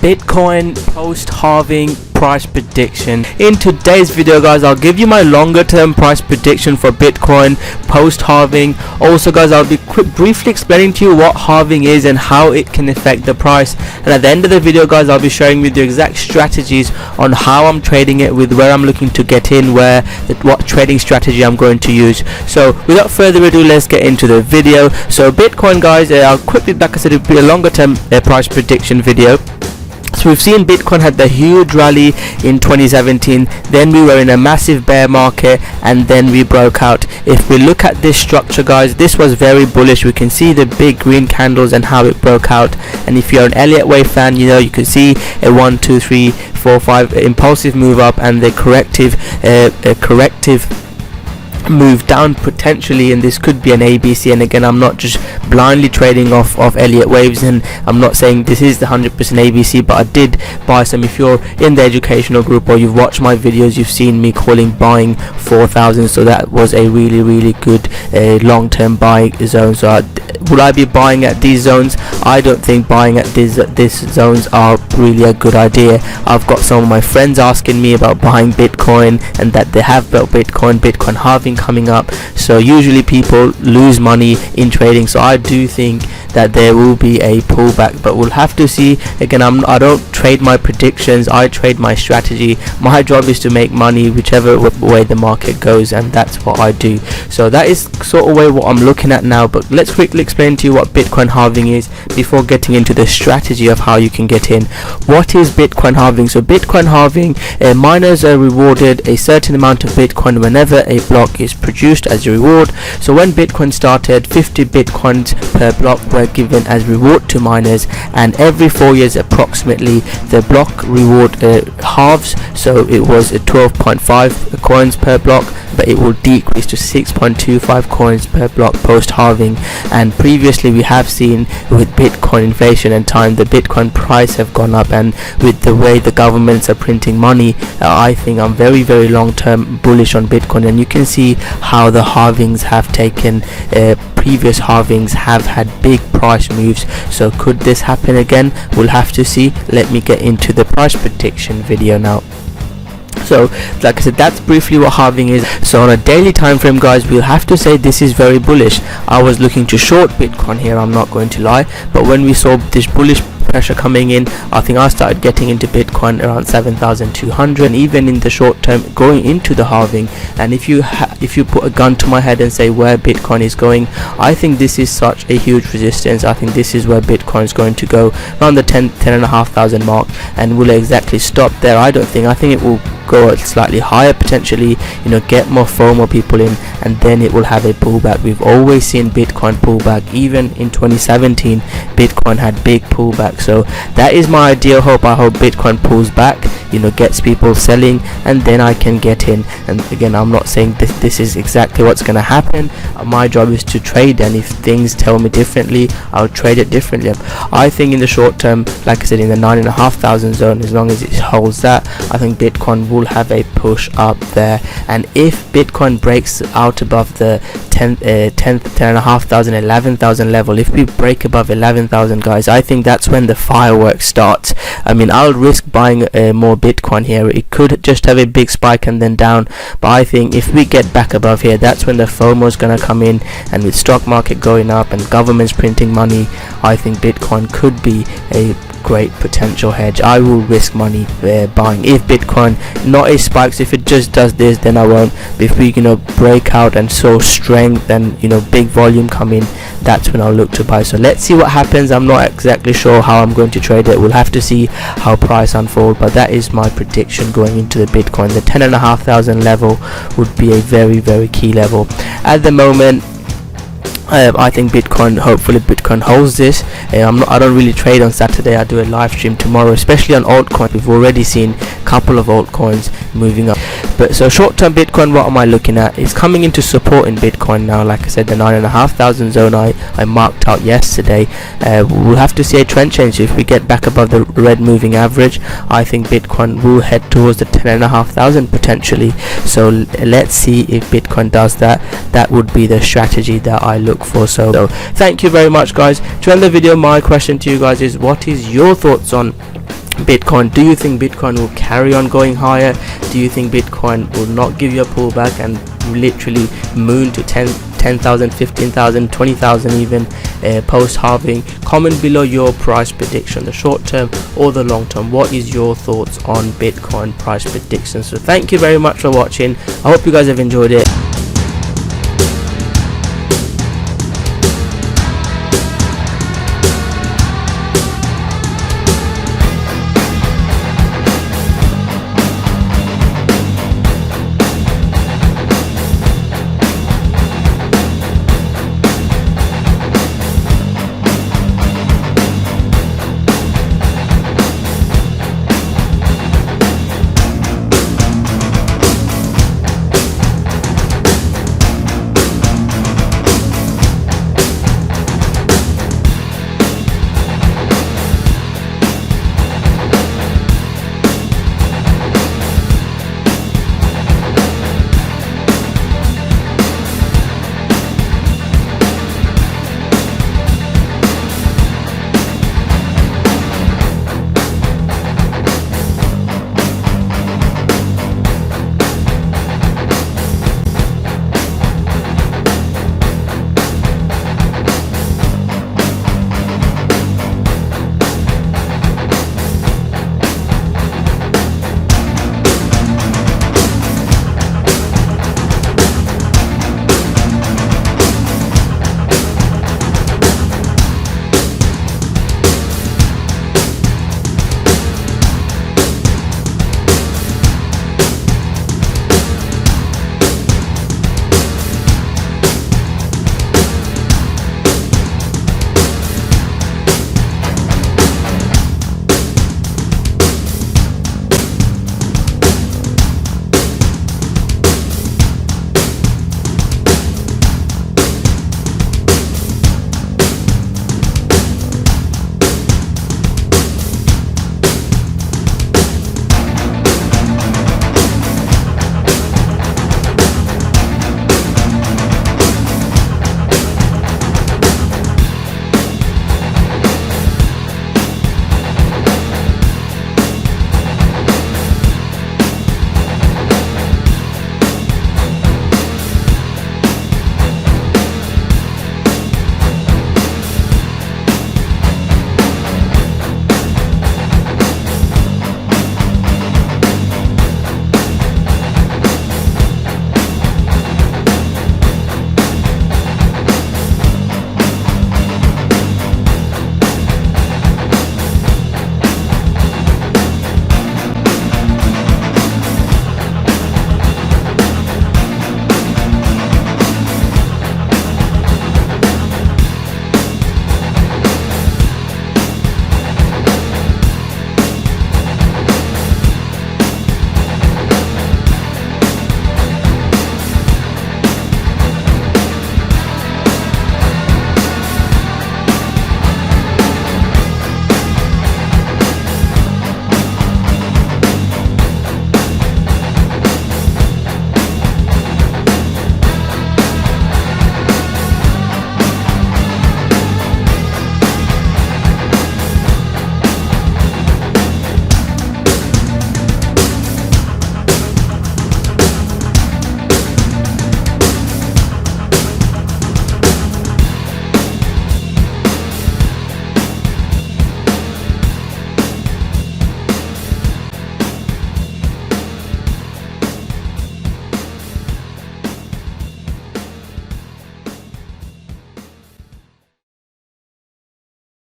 Bitcoin post halving price prediction. In today's video, guys, I'll give you my longer term price prediction for Bitcoin post halving. Also, guys, I'll be briefly explaining to you what halving is and how it can affect the price, and at the end of the video, guys, I'll be sharing with you exact strategies on how I'm trading it, with where I'm looking to get in, what trading strategy I'm going to use. So without further ado, let's get into the video. So Bitcoin, guys, I'll quickly, like I said, it'll be a longer term price prediction video. So we've seen Bitcoin had the huge rally in 2017, then we were in a massive bear market, and then we broke out. If we look at this structure, guys, this was very bullish. We can see the big green candles and how it broke out. And if you're an Elliott Wave fan, you know, you can see a 1 2 3 4 5 impulsive move up and the corrective move down potentially, and this could be an ABC. And again, I'm not just blindly trading off Elliott waves, and I'm not saying this is the 100% ABC, but I did buy some. If you're in the educational group or you've watched my videos, you've seen me buying 4,000, so that was a really good long-term buy zone. So would I be buying at these zones? I don't think buying at these zones are really a good idea. I've got some of my friends asking me about buying Bitcoin, and that they have built Bitcoin halving coming up. So usually people lose money in trading, so I do think that there will be a pullback, but we'll have to see. Again, I don't trade my predictions, I trade my strategy. My job is to make money whichever way the market goes, and that's what I do. So that is sort of way what I'm looking at now. But let's quickly explain to you what Bitcoin halving is before getting into the strategy of how you can get in. What is Bitcoin halving? So Bitcoin halving, miners are rewarded a certain amount of Bitcoin whenever a block is produced as a reward. So when Bitcoin started, 50 Bitcoins per block were given as reward to miners, and every 4 years approximately the block reward halves. So it was 12.5 coins per block, but it will decrease to 6.25 coins per block post halving. And previously we have seen with Bitcoin inflation and time, the Bitcoin price have gone up, and with the way the governments are printing money, I think I'm very long term bullish on Bitcoin. And you can see how the halvings have taken, previous halvings have had big price moves. So could this happen again? We'll have to see. Let me get into the price prediction video now. So like I said, that's briefly what halving is. So on a daily time frame, guys, we'll have to say this is very bullish. I was looking to short Bitcoin here, I'm not going to lie, but when we saw this bullish pressure coming in, I think I started getting into Bitcoin around 7,200, and even in the short term going into the halving. And if you put a gun to my head and say where Bitcoin is going, I think this is such a huge resistance. I think this is where Bitcoin is going to go, around the 10,500 mark, and will exactly stop there. I think it will go slightly higher potentially, you know, get more FOMO people in, and then it will have a pullback. We've always seen Bitcoin pullback. Even in 2017 Bitcoin had big pullback. So that is my ideal hope. I hope Bitcoin pulls back, you know, gets people selling, and then I can get in. And again, I'm not saying this is exactly what's going to happen. My job is to trade, and if things tell me differently, I'll trade it differently. I think in the short term, like I said, in the 9,500 zone, as long as it holds that, I think Bitcoin will have a push up there. And if Bitcoin breaks out above the 10,500, 11,000 level, if we break above 11,000, guys, I think that's when the fireworks starts. I mean, I'll risk buying more Bitcoin here. It could just have a big spike and then down, but I think if we get back above here, that's when the FOMO is going to come in. And with stock market going up and governments printing money, I think Bitcoin could be a great potential hedge. I will risk money buying if Bitcoin not a spikes. If it just does this, then I won't. But if we, you know, break out and show strength and, you know, big volume come in, that's when I'll look to buy. So let's see what happens. I'm not exactly sure how I'm going to trade it. We'll have to see how price unfold, but that is my prediction going into the Bitcoin. The 10,500 level would be a very key level at the moment. I think hopefully Bitcoin holds this. I don't really trade on Saturday. I do a live stream tomorrow, especially on altcoin. We've already seen a couple of altcoins moving up. But so short term Bitcoin, what am I looking at? It's coming into support in Bitcoin now. Like I said, the 9,500 zone I marked out yesterday. We'll have to see a trend change. So if we get back above the red moving average, I think Bitcoin will head towards the 10,500 potentially. So let's see if Bitcoin does that. That would be the strategy that I look for. So thank you very much, guys. To end the video, my question to you guys is, what is your thoughts on Bitcoin. Do you think Bitcoin will carry on going higher? Do you think Bitcoin will not give you a pullback and literally moon to 10,000, 15,000, 20,000 even post halving? Comment below your price prediction, the short term or the long term. What is your thoughts on Bitcoin price predictions? So thank you very much for watching. I hope you guys have enjoyed it.